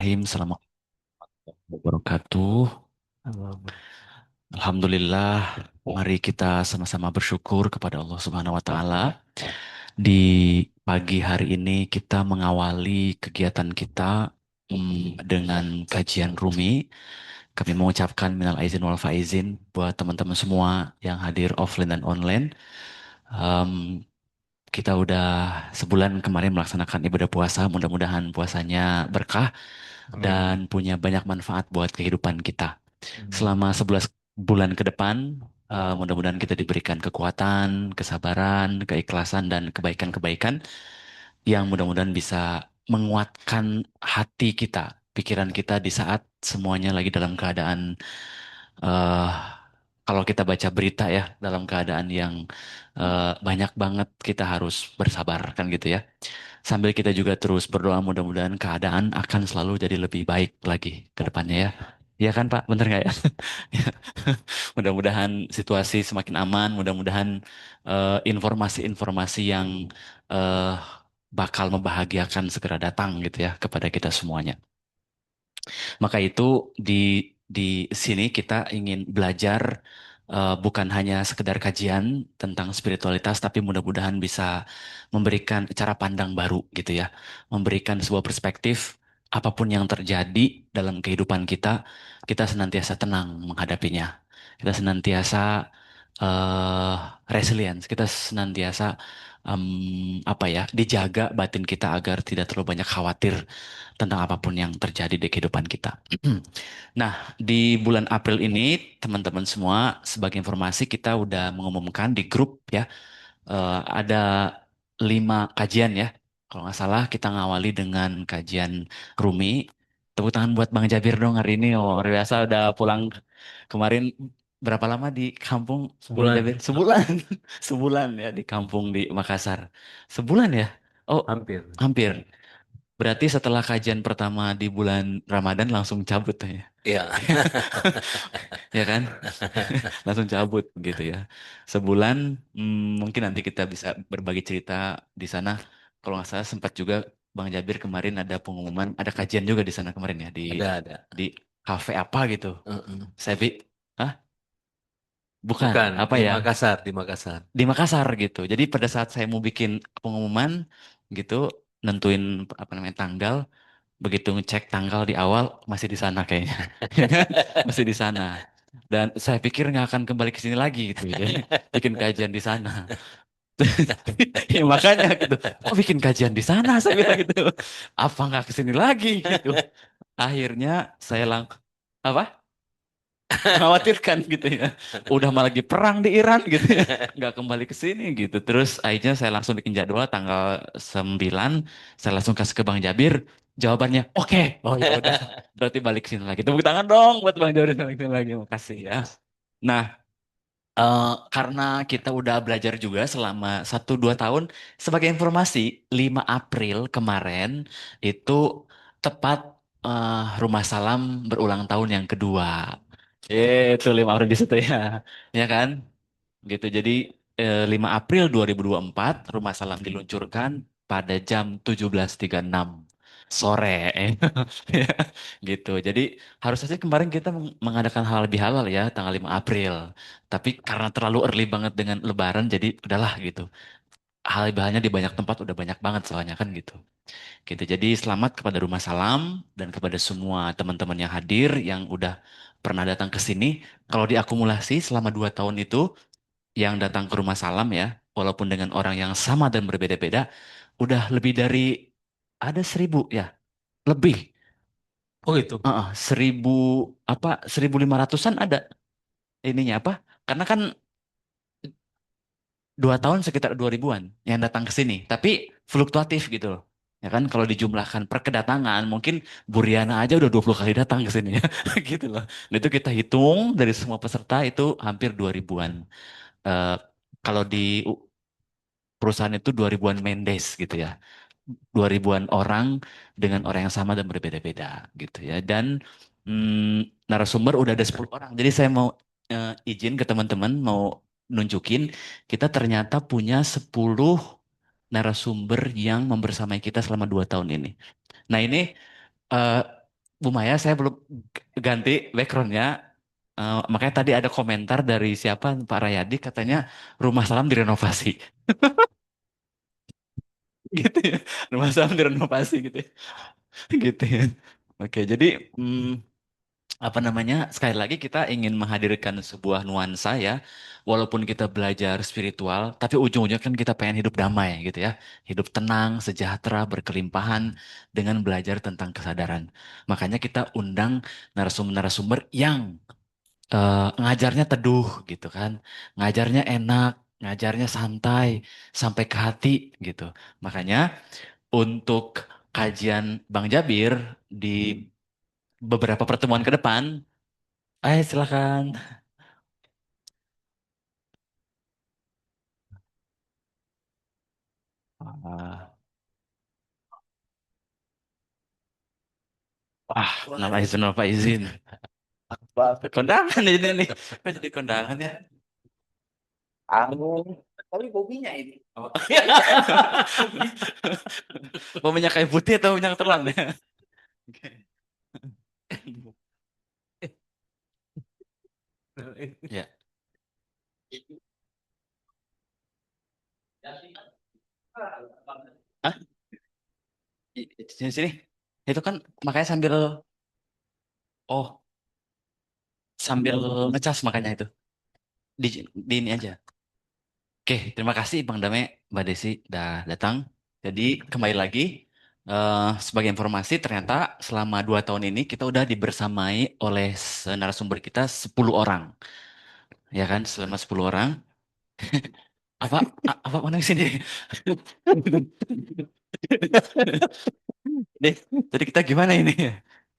Assalamualaikum warahmatullahi wabarakatuh. Alhamdulillah, mari kita sama-sama bersyukur kepada Allah Subhanahu wa Ta'ala. Di pagi hari ini kita mengawali kegiatan kita dengan kajian Rumi. Kami mengucapkan minal aizin wal faizin buat teman-teman semua yang hadir offline dan online. Em, kita udah sebulan kemarin melaksanakan ibadah puasa. Mudah-mudahan puasanya berkah Amin. dan punya banyak manfaat buat kehidupan kita. Amin. Selama 11 bulan ke depan, mudah-mudahan kita diberikan kekuatan, kesabaran, keikhlasan, dan kebaikan-kebaikan yang mudah-mudahan bisa menguatkan hati kita, pikiran kita di saat semuanya lagi dalam keadaan, eh kalau kita baca berita ya, dalam keadaan yang banyak banget kita harus bersabar, kan gitu ya. Sambil kita juga terus berdoa mudah-mudahan keadaan akan selalu jadi lebih baik lagi ke depannya ya. Iya kan Pak, bener nggak ya? Ya. Mudah-mudahan situasi semakin aman, mudah-mudahan informasi-informasi yang eh, bakal membahagiakan segera datang gitu ya kepada kita semuanya. Maka itu di sini kita ingin belajar bukan hanya sekedar kajian tentang spiritualitas, tapi mudah-mudahan bisa memberikan cara pandang baru gitu ya, memberikan sebuah perspektif apapun yang terjadi dalam kehidupan kita, kita senantiasa tenang menghadapinya, kita senantiasa eh resilience, kita senantiasa apa ya, dijaga batin kita agar tidak terlalu banyak khawatir tentang apapun yang terjadi di kehidupan kita. Nah, di bulan April ini, teman-teman semua, sebagai informasi kita udah mengumumkan di grup ya, ada 5 kajian ya. Kalau nggak salah, kita ngawali dengan kajian Rumi. Tepuk tangan buat Bang Jabir dong hari ini. Oh, luar biasa udah pulang kemarin. Berapa lama di kampung, Bang Sebulan, Jabir? Sebulan. Sebulan ya di kampung di Makassar. Sebulan ya? Oh, hampir. hampir. Berarti setelah kajian pertama di bulan Ramadan langsung cabut tuh ya. Iya. Ya kan? Langsung cabut gitu ya. Sebulan mungkin nanti kita bisa berbagi cerita di sana. Kalau nggak salah sempat juga Bang Jabir kemarin ada pengumuman, ada kajian juga di sana kemarin ya Ada. di kafe apa gitu. Mm-mm. Saya Hah? Bukan, Bukan apa di ya? Makassar, di Makassar. Di Makassar gitu. Jadi pada saat saya mau bikin pengumuman gitu, nentuin apa namanya tanggal, begitu ngecek tanggal di awal masih di sana kayaknya. Ya kan? Masih di sana. Dan saya pikir nggak akan kembali ke sini lagi gitu ya. Bikin kajian di sana. Ya makanya gitu. Oh bikin kajian di sana saya bilang gitu. Apa nggak ke sini lagi gitu. Akhirnya saya apa? Mengkhawatirkan gitu ya. Udah malah lagi perang di Iran gitu ya. Nggak kembali ke sini gitu. Terus akhirnya saya langsung bikin jadwal tanggal 9. Saya langsung kasih ke Bang Jabir. Jawabannya oke. Oh ya udah. Berarti balik ke sini lagi. Tepuk tangan dong buat Bang Jabir balik ke sini lagi. Makasih ya. Nah, karena kita udah belajar juga selama 1-2 tahun. Sebagai informasi, 5 April kemarin itu tepat Rumah Salam berulang tahun yang kedua. Itu 5 April di situ ya. Ya kan? Gitu. Jadi 5 April 2024 Rumah Salam diluncurkan pada jam 17.36 sore. Ya, gitu. Jadi harusnya sih kemarin kita mengadakan hal lebih halal ya tanggal 5 April. Tapi karena terlalu early banget dengan Lebaran jadi udahlah gitu. Hal ibahannya di banyak tempat udah banyak banget soalnya kan gitu. Gitu. Jadi selamat kepada Rumah Salam dan kepada semua teman-teman yang hadir yang udah pernah datang ke sini. Kalau diakumulasi selama 2 tahun itu yang datang ke Rumah Salam ya, walaupun dengan orang yang sama dan berbeda-beda, udah lebih dari ada 1.000 ya, lebih. Oh itu. 1.500-an ada ininya apa? Karena kan 2 tahun sekitar 2.000-an yang datang ke sini, tapi fluktuatif gitu loh. Ya kan kalau dijumlahkan per kedatangan mungkin Buriana aja udah 20 kali datang ke sini ya. Gitu loh. Nah, itu kita hitung dari semua peserta itu hampir 2.000-an. Eh, kalau di perusahaan itu 2.000-an Mendes gitu ya. 2.000-an orang dengan orang yang sama dan berbeda-beda gitu ya. Dan narasumber udah ada 10 orang. Jadi saya mau izin ke teman-teman mau nunjukin kita ternyata punya 10 narasumber yang membersamai kita selama 2 tahun ini. Nah ini eh, Bu Maya saya belum ganti backgroundnya. Makanya tadi ada komentar dari siapa Pak Rayadi katanya rumah Salam direnovasi gitu ya. Rumah Salam direnovasi gitu ya. Gitu ya. Oke, jadi hmm, apa namanya? Sekali lagi kita ingin menghadirkan sebuah nuansa ya. Walaupun kita belajar spiritual, tapi ujung-ujungnya kan kita pengen hidup damai gitu ya. Hidup tenang, sejahtera, berkelimpahan dengan belajar tentang kesadaran. Makanya kita undang narasumber-narasumber yang ngajarnya teduh gitu kan. Ngajarnya enak, ngajarnya santai, sampai ke hati gitu. Makanya untuk kajian Bang Jabir di beberapa pertemuan ke depan, silakan. Ah, Wah, nama izin apa izin? Kondangan ini nih. Kok jadi kondangan ya? Tapi bobinya ini. Oh. Mau minyak kayu putih atau minyak telang ya? Oke. Ya. Hah? Sini sini. Itu kan makanya oh sambil ngecas makanya itu di ini aja. Oke, terima kasih Bang Dame, Mbak Desi udah datang. Jadi kembali lagi sebagai informasi ternyata selama 2 tahun ini kita udah dibersamai oleh narasumber kita 10 orang, ya kan? Selama 10 orang. Apa apa mana sini? Deh, jadi kita gimana ini?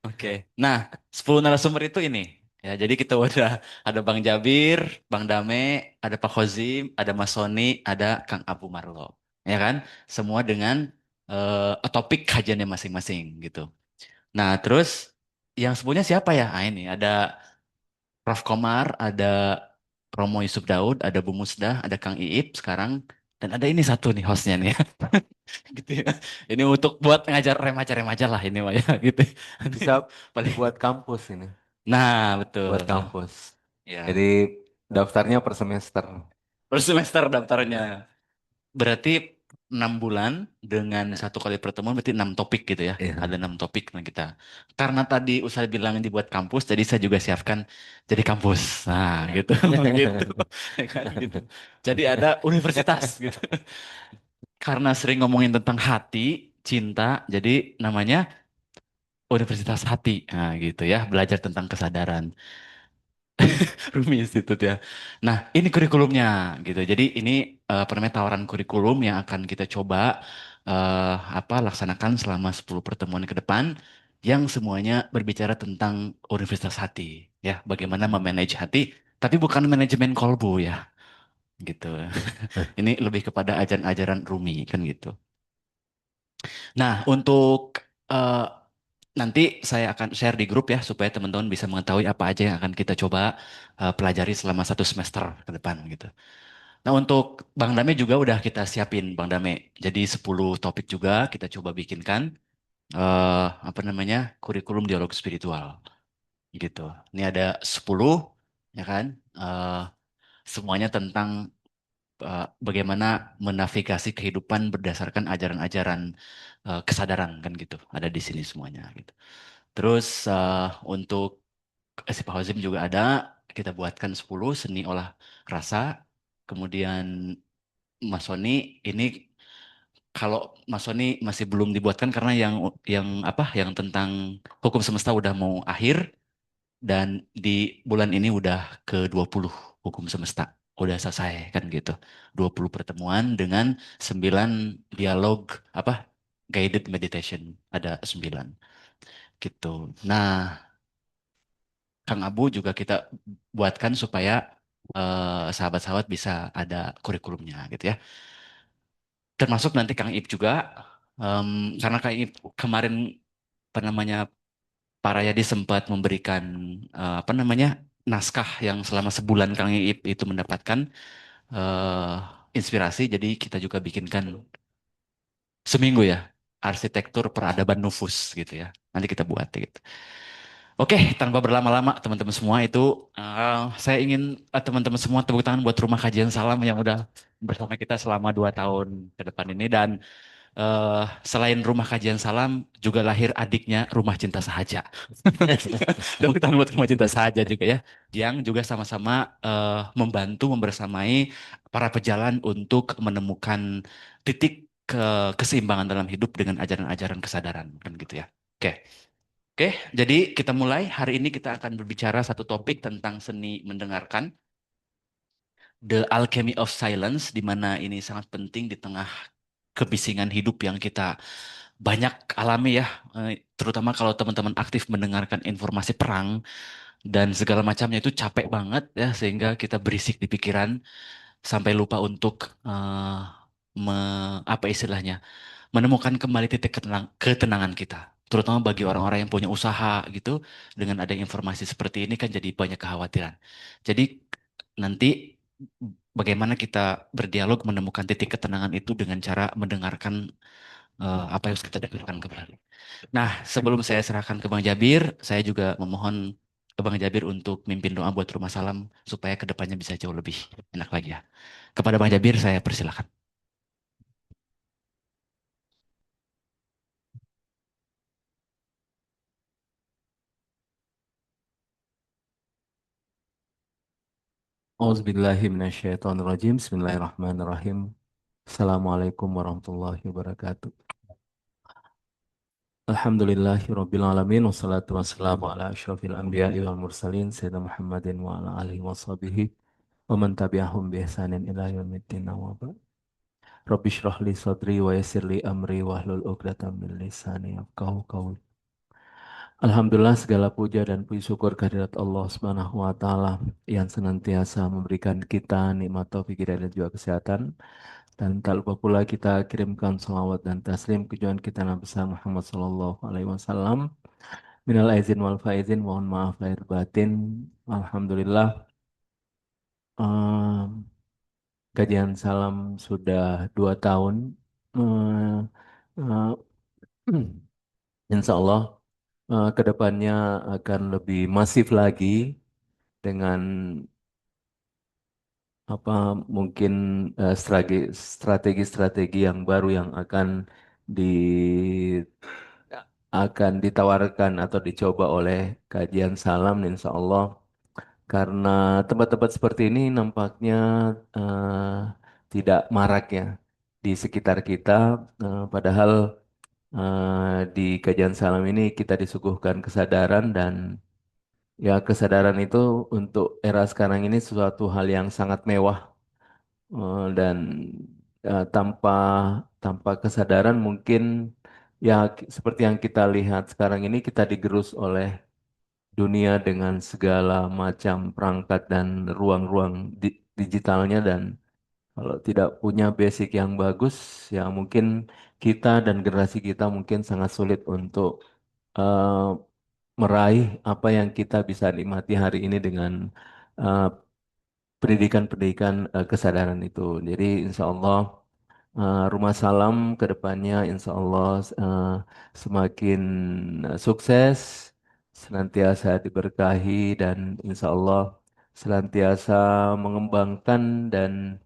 Oke. Nah, 10 narasumber itu ini. Ya, jadi kita udah ada Bang Jabir, Bang Dame, ada Pak Khozim, ada Mas Soni, ada Kang Abu Marlo. Ya kan? Semua dengan topik kajiannya masing-masing gitu. Nah, terus yang sepunya siapa ya? Ah, ini ada Prof. Komar, ada Romo Yusuf Daud, ada Bu Musdah, ada Kang Iip sekarang, dan ada ini satu nih hostnya nih. Gitu ya. Ini untuk buat ngajar remaja-remaja lah ini Maya gitu. Bisa Paling. buat kampus ini, Nah, buat betul. kampus. Jadi Ya. daftarnya per semester. Per semester daftarnya. Berarti 6 bulan dengan satu kali pertemuan berarti 6 topik gitu ya. Ada Iya. 6 topik nah kita. Karena tadi Ustaz bilang dibuat kampus, jadi saya juga siapkan jadi kampus. Nah, gitu. Gitu. Ya kan, gitu. Jadi ada universitas gitu. Karena sering ngomongin tentang hati, cinta, jadi namanya Universitas Hati. Nah, gitu ya, belajar tentang kesadaran. Rumi Institute ya. Nah, ini kurikulumnya gitu. Jadi ini apa namanya tawaran kurikulum yang akan kita coba laksanakan selama 10 pertemuan ke depan yang semuanya berbicara tentang Universitas Hati ya, bagaimana memanage hati, tapi bukan manajemen kolbu ya, gitu. Ini lebih kepada ajaran-ajaran Rumi kan gitu. Nah, untuk eh, nanti saya akan share di grup ya supaya teman-teman bisa mengetahui apa aja yang akan kita coba pelajari selama 1 semester ke depan gitu. Nah, untuk Bang Dame juga udah kita siapin Bang Dame. Jadi 10 topik juga kita coba bikinkan apa namanya? Kurikulum dialog spiritual gitu. Ini ada 10 ya kan? Eh, semuanya tentang bagaimana menavigasi kehidupan berdasarkan ajaran-ajaran kesadaran kan gitu. Ada di sini semuanya gitu. Terus untuk si Pak Hozim juga ada, kita buatkan 10 seni olah rasa. Kemudian Mas Soni ini kalau Mas Soni masih belum dibuatkan karena yang apa yang tentang hukum semesta udah mau akhir dan di bulan ini udah ke 20 hukum semesta udah selesai kan gitu. 20 pertemuan dengan 9 dialog apa guided meditation ada 9 gitu. Nah, Kang Abu juga kita buatkan supaya sahabat-sahabat bisa ada kurikulumnya gitu ya. Termasuk nanti Kang Ip juga, karena Kang Ip kemarin apa namanya Pak Rayadi sempat memberikan apa namanya naskah yang selama sebulan Kang Ip itu mendapatkan inspirasi, jadi kita juga bikinkan seminggu ya. arsitektur peradaban nufus gitu ya. Nanti kita buat gitu. Oke, tanpa berlama-lama teman-teman semua itu saya ingin teman-teman semua tepuk tangan buat Rumah Kajian Salam yang udah bersama kita selama 2 tahun ke depan ini. Dan selain Rumah Kajian Salam juga lahir adiknya Rumah Cinta Sahaja. Tepuk tangan buat Rumah Cinta Sahaja juga ya, yang juga sama-sama membantu membersamai para pejalan untuk menemukan titik keseimbangan dalam hidup dengan ajaran-ajaran kesadaran kan gitu ya. Oke. Oke, jadi kita mulai. Hari ini kita akan berbicara satu topik tentang seni mendengarkan, The Alchemy of Silence, di mana ini sangat penting di tengah kebisingan hidup yang kita banyak alami ya, terutama kalau teman-teman aktif mendengarkan informasi perang dan segala macamnya itu capek banget ya, sehingga kita berisik di pikiran sampai lupa untuk apa istilahnya, menemukan kembali titik ketenangan kita. Terutama bagi orang-orang yang punya usaha gitu, dengan ada informasi seperti ini kan jadi banyak kekhawatiran. Jadi nanti bagaimana kita berdialog menemukan titik ketenangan itu dengan cara mendengarkan apa yang harus kita dengarkan kembali. Nah, sebelum saya serahkan ke Bang Jabir, saya juga memohon ke Bang Jabir untuk mimpin doa buat Rumah Salam supaya kedepannya bisa jauh lebih enak lagi ya. Kepada Bang Jabir, saya persilakan. Auzubillahiminasyaitonirrajim. Bismillahirrahmanirrahim. Assalamualaikum warahmatullahi wabarakatuh. Alhamdulillahirrabbilalamin. Wassalatu wassalamu ala asyrafil anbiya'i wal mursalin. Sayyidina Muhammadin wa ala alihi wa sahbihi. Wa man tabi'ahum bi ihsanin ila yaumiddin wa ba'd. Rabbi shrah li sadri wa yassir li amri wa hlul 'uqdatam min lisani yafqahu qawli. Alhamdulillah segala puja dan puji syukur kehadirat Allah Subhanahu wa taala yang senantiasa memberikan kita nikmat taufik hidayah dan juga kesehatan. Dan tak lupa pula kita kirimkan salawat dan taslim ke junjungan kita Nabi besar Muhammad Sallallahu Alaihi Wasallam. Minal aizin wal faizin, mohon maaf lahir batin. Alhamdulillah, em, kajian salam sudah 2 tahun. Eh, eh, Insya Allah, kedepannya akan lebih masif lagi dengan apa mungkin strategi-strategi yang baru yang di akan ditawarkan atau dicoba oleh kajian salam insya Allah karena tempat-tempat seperti ini nampaknya eh, tidak marak ya di sekitar kita, padahal di kajian salam ini kita disuguhkan kesadaran dan ya kesadaran itu untuk era sekarang ini sesuatu hal yang sangat mewah. Dan tanpa tanpa kesadaran mungkin ya seperti yang kita lihat sekarang ini kita digerus oleh dunia dengan segala macam perangkat dan ruang-ruang digitalnya dan kalau tidak punya basic yang bagus ya mungkin kita dan generasi kita mungkin sangat sulit untuk eh, meraih apa yang kita bisa nikmati hari ini dengan eh, pendidikan-pendidikan kesadaran itu. Jadi insya Allah Rumah Salam ke depannya insya Allah semakin sukses, senantiasa diberkahi dan insya Allah senantiasa mengembangkan dan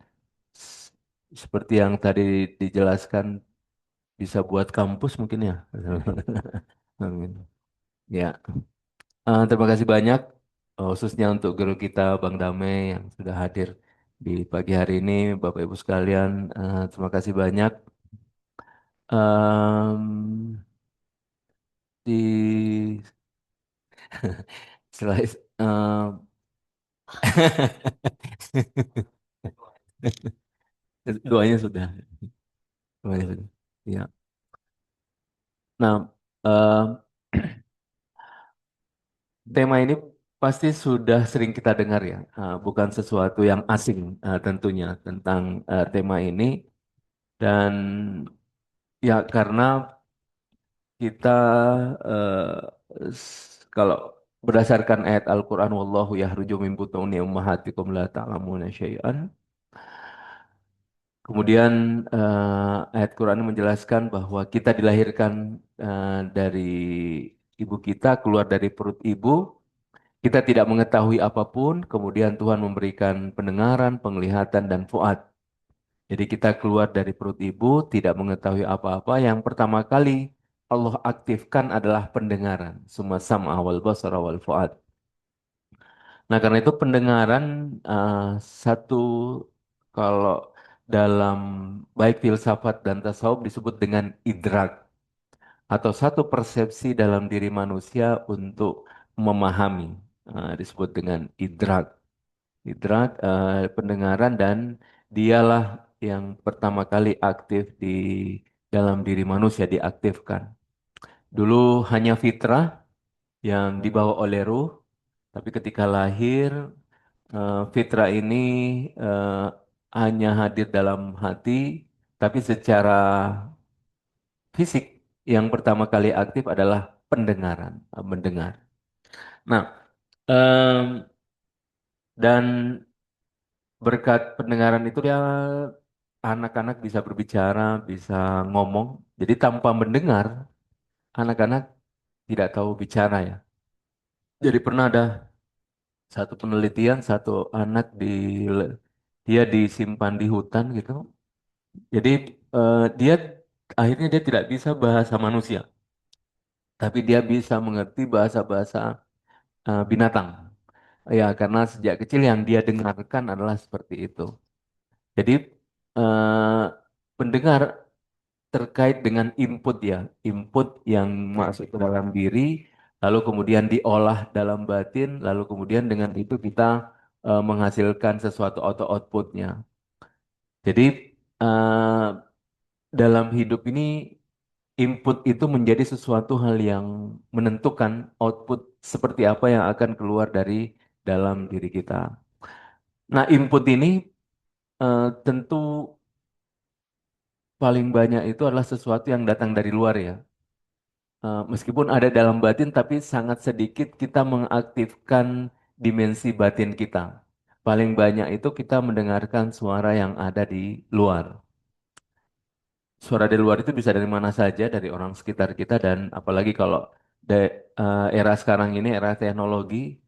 s- seperti yang tadi dijelaskan bisa buat kampus mungkin ya. Amin. Ya, terima kasih banyak khususnya untuk guru kita Bang Dame yang sudah hadir di pagi hari ini, Bapak Ibu sekalian, terima kasih banyak. Em, di setelah doanya sudah, doanya sudah. Ya. Nah, em, tema ini pasti sudah sering kita dengar ya, bukan sesuatu yang asing tentunya tentang tema ini dan ya karena kita kalau berdasarkan ayat Al-Quran, Wallahu yahruju min butuni ummahatikum la ta'lamuna syai'an. Kemudian ayat Quran menjelaskan bahwa kita dilahirkan dari ibu kita, keluar dari perut ibu, kita tidak mengetahui apapun, kemudian Tuhan memberikan pendengaran, penglihatan, dan fuad. Jadi kita keluar dari perut ibu, tidak mengetahui apa-apa. Yang pertama kali Allah aktifkan adalah pendengaran. Summa sam'a wal basara wal fuad. Nah, karena itu pendengaran eh, satu kalau dalam baik filsafat dan tasawuf disebut dengan idrak atau satu persepsi dalam diri manusia untuk memahami. Disebut dengan idrak. Idrak pendengaran dan dialah yang pertama kali aktif di dalam diri manusia diaktifkan. Dulu hanya fitrah yang dibawa oleh ruh, tapi ketika lahir fitrah ini eh, hanya hadir dalam hati, tapi secara fisik yang pertama kali aktif adalah pendengaran, mendengar. Nah, em, dan berkat pendengaran itu dia anak-anak bisa berbicara, bisa ngomong. Jadi tanpa mendengar, anak-anak tidak tahu bicara ya. Jadi pernah ada satu penelitian, satu anak dia disimpan di hutan gitu. Jadi dia akhirnya dia tidak bisa bahasa manusia, tapi dia bisa mengerti bahasa-bahasa binatang. Ya, karena sejak kecil yang dia dengarkan adalah seperti itu. Jadi eh, pendengar terkait dengan input ya, input yang masuk ke dalam diri, lalu kemudian diolah dalam batin, lalu kemudian dengan itu kita menghasilkan sesuatu atau outputnya. Jadi eh, dalam hidup ini input itu menjadi sesuatu hal yang menentukan output seperti apa yang akan keluar dari dalam diri kita. Nah, input ini tentu paling banyak itu adalah sesuatu yang datang dari luar ya. Meskipun ada dalam batin, tapi sangat sedikit kita mengaktifkan dimensi batin kita. Paling banyak itu kita mendengarkan suara yang ada di luar. Suara di luar itu bisa dari mana saja, dari orang sekitar kita, dan apalagi kalau era sekarang ini, era teknologi,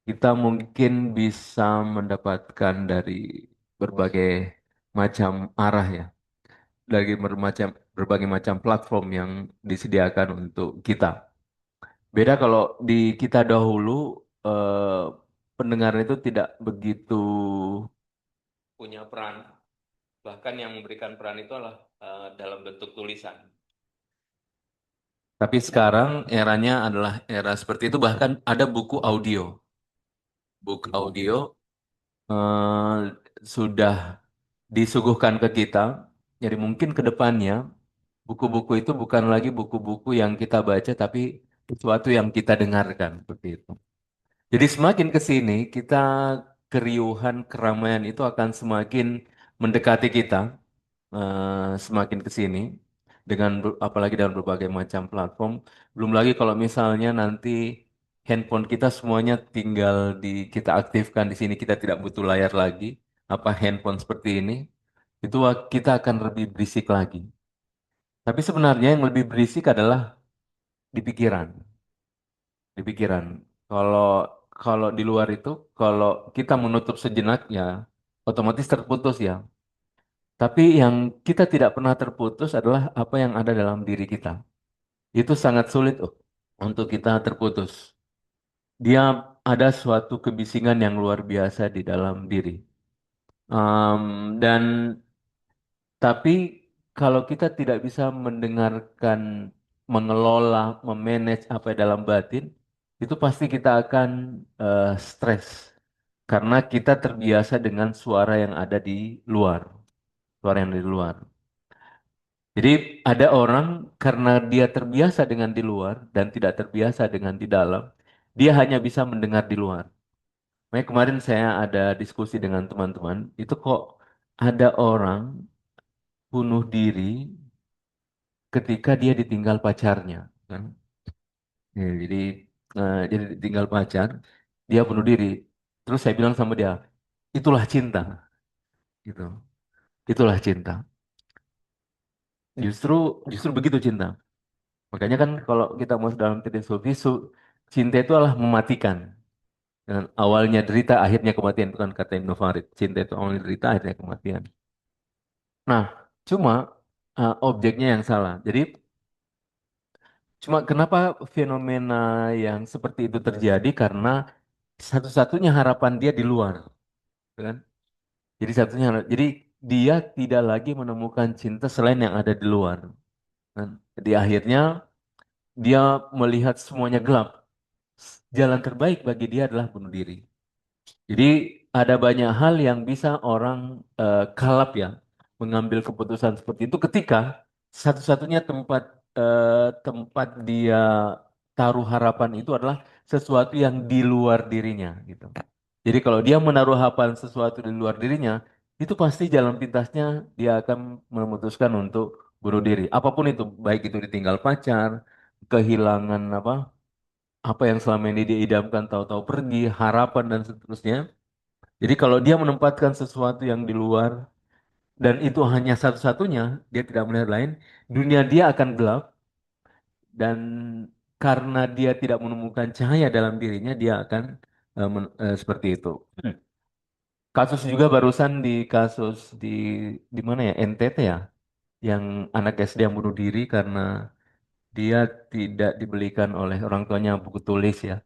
kita mungkin bisa mendapatkan dari berbagai macam arah ya, dari berbagai macam platform yang disediakan untuk kita. Beda kalau di kita dahulu eh, pendengaran itu tidak begitu punya peran. Bahkan yang memberikan peran itu adalah dalam bentuk tulisan. Tapi sekarang eranya adalah era seperti itu. Bahkan ada buku audio. Buku audio eh, sudah disuguhkan ke kita. Jadi mungkin ke depannya buku-buku itu bukan lagi buku-buku yang kita baca, tapi sesuatu yang kita dengarkan seperti itu. Jadi semakin ke sini, keriuhan, keramaian itu akan semakin mendekati kita, semakin ke sini, apalagi dalam berbagai macam platform. Belum lagi kalau misalnya nanti handphone kita semuanya tinggal kita aktifkan di sini, kita tidak butuh layar lagi, apa handphone seperti ini, itu kita akan lebih berisik lagi. Tapi sebenarnya yang lebih berisik adalah di pikiran. Di pikiran. Kalau kalau di luar itu, kalau kita menutup sejenak ya, otomatis terputus ya. Tapi yang kita tidak pernah terputus adalah apa yang ada dalam diri kita. Itu sangat sulit untuk kita terputus. Dia ada suatu kebisingan yang luar biasa di dalam diri. Dan tapi kalau kita tidak bisa mendengarkan, mengelola, memanage apa yang dalam batin, itu pasti kita akan stres. Karena kita terbiasa dengan suara yang ada di luar. Suara yang ada di luar. Jadi ada orang karena dia terbiasa dengan di luar dan tidak terbiasa dengan di dalam, dia hanya bisa mendengar di luar. Makanya kemarin saya ada diskusi dengan teman-teman, itu kok ada orang bunuh diri ketika dia ditinggal pacarnya, kan? Ya, jadi ditinggal pacar, dia bunuh diri. Terus saya bilang sama dia, itulah cinta, gitu. Itulah cinta. Justru justru begitu cinta. Makanya kan kalau kita masuk dalam filosofi, cinta itu adalah mematikan. Dan awalnya derita, akhirnya kematian. Itu kan kata Ibnu Farid. Cinta itu awalnya derita, akhirnya kematian. Nah, cuma objeknya yang salah. Jadi, cuma kenapa fenomena yang seperti itu terjadi? Karena satu-satunya harapan dia di luar. Gitu kan? Jadi dia tidak lagi menemukan cinta selain yang ada di luar. Kan? Jadi akhirnya dia melihat semuanya gelap. Jalan terbaik bagi dia adalah bunuh diri. Jadi ada banyak hal yang bisa orang kalap ya mengambil keputusan seperti itu ketika satu-satunya tempat dia taruh harapan itu adalah sesuatu yang di luar dirinya gitu. Jadi kalau dia menaruh harapan sesuatu di luar dirinya, itu pasti jalan pintasnya dia akan memutuskan untuk bunuh diri. Apapun itu, baik itu ditinggal pacar, kehilangan apa yang selama ini dia idamkan tahu-tahu pergi, harapan dan seterusnya. Jadi kalau dia menempatkan sesuatu yang di luar dan itu hanya satu-satunya, dia tidak melihat lain, dunia dia akan gelap dan karena dia tidak menemukan cahaya dalam dirinya, dia akan seperti itu. Hmm. Kasus juga barusan di mana ya, NTT ya, yang anak SD yang bunuh diri karena dia tidak dibelikan oleh orang tuanya buku tulis ya,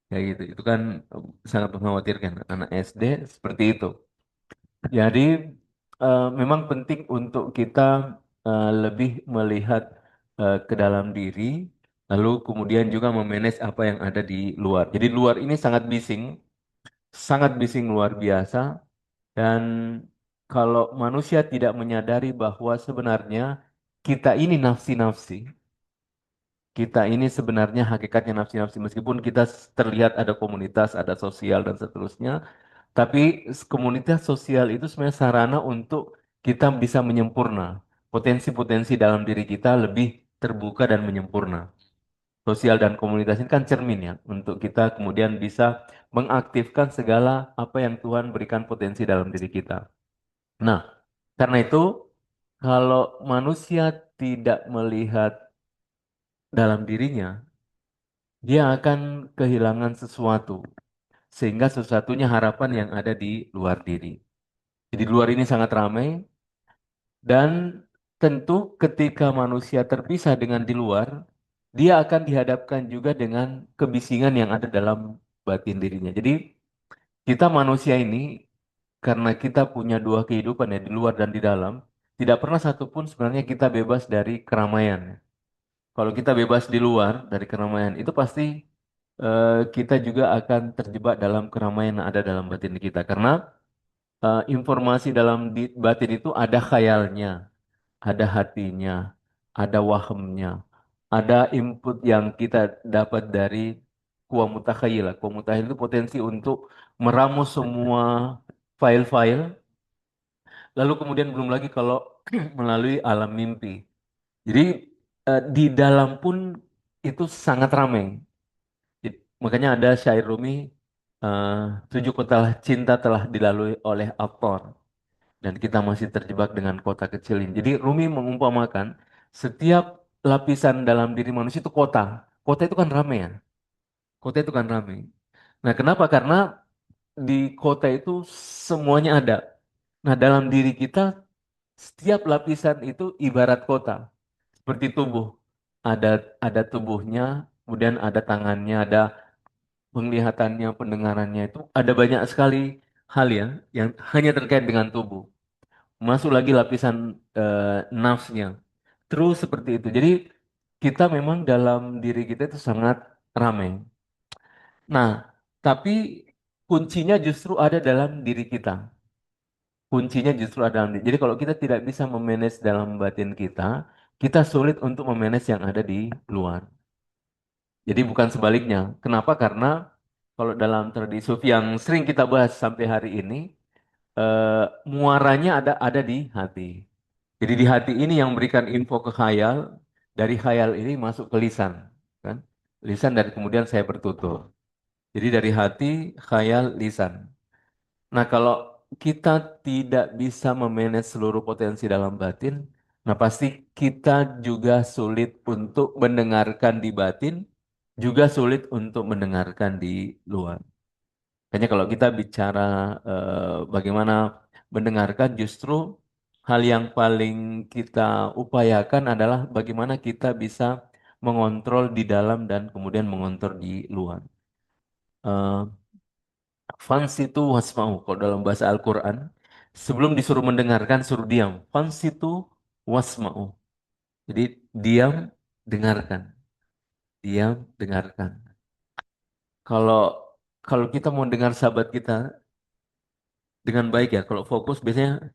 kayak gitu. Itu kan sangat mengkhawatirkan anak SD seperti itu. Jadi memang penting untuk kita lebih melihat ke dalam diri, lalu kemudian juga memanage apa yang ada di luar. Jadi luar ini sangat bising luar biasa. Dan kalau manusia tidak menyadari bahwa sebenarnya kita ini nafsi-nafsi, kita ini sebenarnya hakikatnya nafsi-nafsi, meskipun kita terlihat ada komunitas, ada sosial dan seterusnya, tapi komunitas sosial itu sebenarnya sarana untuk kita bisa menyempurna. Potensi-potensi dalam diri kita lebih terbuka dan menyempurna. Sosial dan komunitas ini kan cermin ya, untuk kita kemudian bisa mengaktifkan segala apa yang Tuhan berikan potensi dalam diri kita. Nah, karena itu, kalau manusia tidak melihat dalam dirinya, dia akan kehilangan sesuatu. Sehingga sesuatunya harapan yang ada di luar diri. Jadi luar ini sangat ramai dan tentu ketika manusia terpisah dengan di luar, dia akan dihadapkan juga dengan kebisingan yang ada dalam batin dirinya. Jadi kita manusia ini karena kita punya dua kehidupan ya di luar dan di dalam, tidak pernah satupun sebenarnya kita bebas dari keramaian. Kalau kita bebas di luar dari keramaian, itu pasti kita juga akan terjebak dalam keramaian yang ada dalam batin kita. Karena informasi dalam batin itu ada khayalnya, ada hatinya, ada wahamnya, ada input yang kita dapat dari kuwa mutakhayil. Kuwa mutakhayil itu potensi untuk meramu semua file-file, lalu kemudian belum lagi kalau melalui alam mimpi. Jadi di dalam pun itu sangat ramai. Makanya ada syair Rumi, eh, 7 kota cinta telah dilalui oleh aktor dan kita masih terjebak dengan kota kecil ini. Jadi Rumi mengumpamakan setiap lapisan dalam diri manusia itu kota. Kota itu kan ramai ya. Kota itu kan ramai. Nah, kenapa? Karena di kota itu semuanya ada. Nah, dalam diri kita setiap lapisan itu ibarat kota, seperti tubuh. Ada ada tubuhnya, kemudian ada tangannya, ada penglihatannya, pendengarannya itu ada banyak sekali hal ya yang hanya terkait dengan tubuh. Masuk lagi lapisan nafsnya. Terus seperti itu. Jadi kita memang dalam diri kita itu sangat ramai. Nah, tapi kuncinya justru ada dalam diri kita. Kuncinya justru ada dalam diri. Jadi kalau kita tidak bisa memanage dalam batin kita, kita sulit untuk memanage yang ada di luar. Jadi bukan sebaliknya. Kenapa? Karena kalau dalam tradisi sufi yang sering kita bahas sampai hari ini, eh, muaranya ada di hati. Jadi di hati ini yang memberikan info ke khayal, dari khayal ini masuk ke lisan, kan? Lisan dan kemudian saya bertutur. Jadi dari hati, khayal, lisan. Nah kalau kita tidak bisa memanage seluruh potensi dalam batin, nah pasti kita juga sulit untuk mendengarkan di batin, juga sulit untuk mendengarkan di luar. Kayaknya kalau kita bicara bagaimana mendengarkan, justru hal yang paling kita upayakan adalah bagaimana kita bisa mengontrol di dalam dan kemudian mengontrol di luar. Eh, Fansitu wasma'u. Kalau dalam bahasa Al-Quran, sebelum disuruh mendengarkan, suruh diam. Fansitu wasma'u. Jadi diam, dengarkan. Diam, dengarkan. Kalau kalau kita mau dengar sahabat kita dengan baik ya, kalau fokus biasanya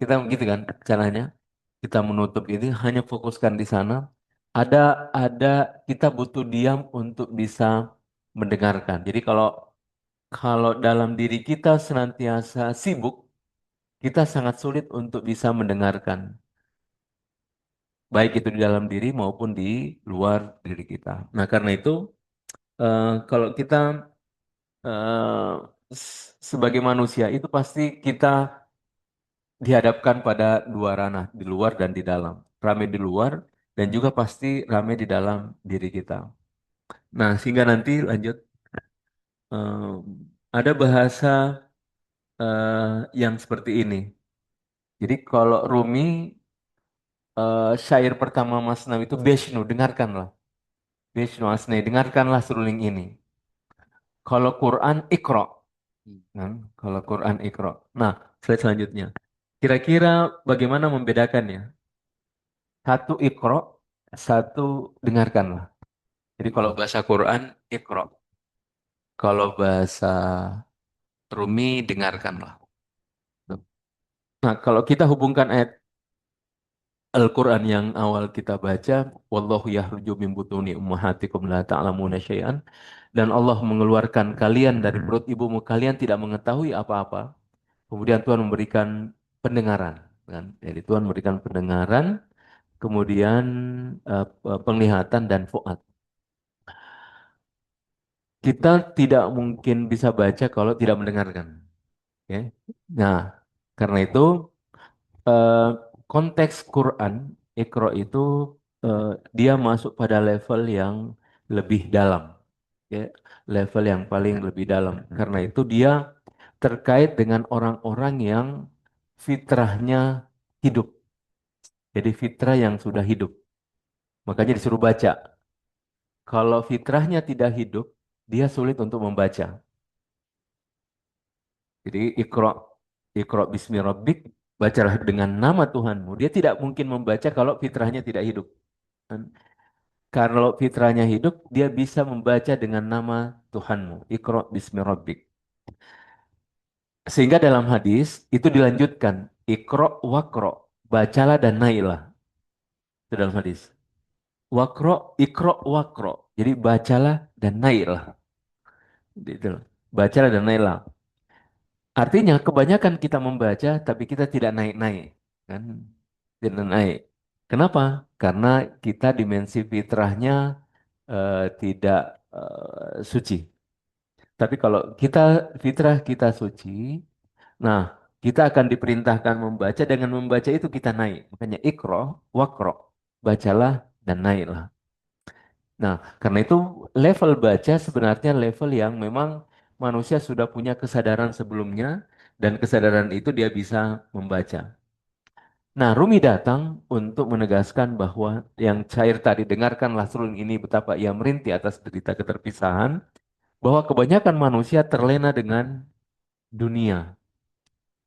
kita gitu kan caranya. Kita menutup ini hanya fokuskan di sana. Ada ada kita butuh diam untuk bisa mendengarkan. Jadi kalau kalau dalam diri kita senantiasa sibuk, kita sangat sulit untuk bisa mendengarkan, baik itu di dalam diri maupun di luar diri kita. Nah, karena itu, kalau kita sebagai manusia itu pasti kita dihadapkan pada dua ranah, di luar dan di dalam. Rame di luar dan juga pasti rame di dalam diri kita. Nah, sehingga nanti lanjut, ada bahasa yang seperti ini. Jadi kalau Rumi, syair pertama Masnawi itu Beshnu, dengarkanlah. Bishnu Asni, dengarkanlah seruling ini. Kalau Quran, Iqra. Hmm. Kan? Kalau Quran, Iqra. Nah, slide selanjutnya. Kira-kira bagaimana membedakannya? Satu Iqra, satu dengarkanlah. Jadi kalau bahasa Quran, Iqra. Kalau bahasa Rumi, dengarkanlah. Nah, kalau kita hubungkan ayat Al-Quran yang awal kita baca, Wallahu yahruju min butuni ummahatikum la ta'lamuna syai'an. Dan Allah mengeluarkan kalian dari perut ibumu, kalian tidak mengetahui apa-apa. Kemudian Tuhan memberikan pendengaran, kan? Jadi Tuhan memberikan pendengaran, kemudian penglihatan dan fuad. Kita tidak mungkin bisa baca kalau tidak mendengarkan. Ya. Nah, karena itu eh, konteks Quran, Iqra itu eh, dia masuk pada level yang lebih dalam, ya, level yang paling lebih dalam. Karena itu dia terkait dengan orang-orang yang fitrahnya hidup. Jadi fitrah yang sudah hidup. Makanya disuruh baca. Kalau fitrahnya tidak hidup, dia sulit untuk membaca. Jadi Iqra bismi rabbik, bacalah dengan nama Tuhanmu. Dia tidak mungkin membaca kalau fitrahnya tidak hidup. Kan? Kalau fitrahnya hidup, dia bisa membaca dengan nama Tuhanmu. Iqra bismi rabbik. Sehingga dalam hadis itu dilanjutkan. Iqra wakro. Bacalah dan naiklah. Itu dalam hadis. Wakro, ikro, wakro. Jadi bacalah dan naiklah. Gitu. Bacalah dan naiklah. Artinya kebanyakan kita membaca tapi kita tidak naik-naik. Kan? Tidak naik. Kenapa? Karena kita dimensi fitrahnya tidak suci. Tapi kalau kita fitrah kita suci, nah kita akan diperintahkan membaca, dengan membaca itu kita naik. Makanya ikro, wakro. Bacalah dan naiklah. Nah, karena itu level baca sebenarnya level yang memang manusia sudah punya kesadaran sebelumnya dan kesadaran itu dia bisa membaca. Nah, Rumi datang untuk menegaskan bahwa yang cair tadi, dengarkanlah seruling ini betapa ia merintih atas derita keterpisahan, bahwa kebanyakan manusia terlena dengan dunia.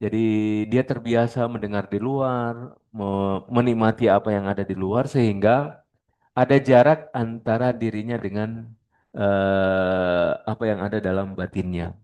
Jadi dia terbiasa mendengar di luar, menikmati apa yang ada di luar sehingga ada jarak antara dirinya dengan apa yang ada dalam batinnya.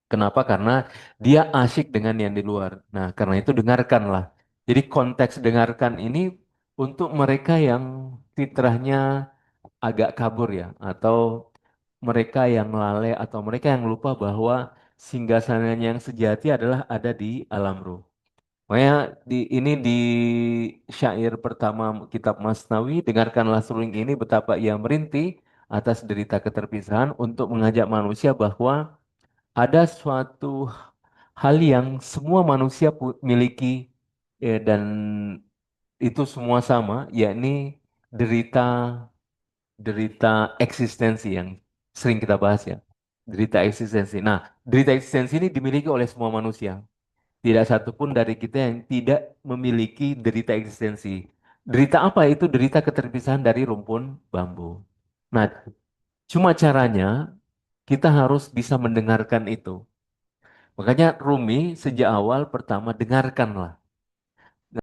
Kenapa? Karena dia asyik dengan yang di luar. Nah, karena itu dengarkanlah. Jadi konteks dengarkan ini untuk mereka yang fitrahnya agak kabur ya, atau mereka yang lalai, atau mereka yang lupa bahwa singgasananya yang sejati adalah ada di alam ruh. Makanya ini di syair pertama kitab Masnawi, dengarkanlah seruling ini betapa ia merintih atas derita keterpisahan untuk mengajak manusia bahwa ada suatu hal yang semua manusia miliki, dan itu semua sama, yakni derita derita eksistensi yang sering kita bahas ya. Derita eksistensi. Nah, derita eksistensi ini dimiliki oleh semua manusia. Tidak satupun dari kita yang tidak memiliki derita eksistensi. Derita apa itu? Derita keterpisahan dari rumpun bambu. Nah, cuma caranya kita harus bisa mendengarkan itu. Makanya Rumi sejak awal pertama dengarkanlah.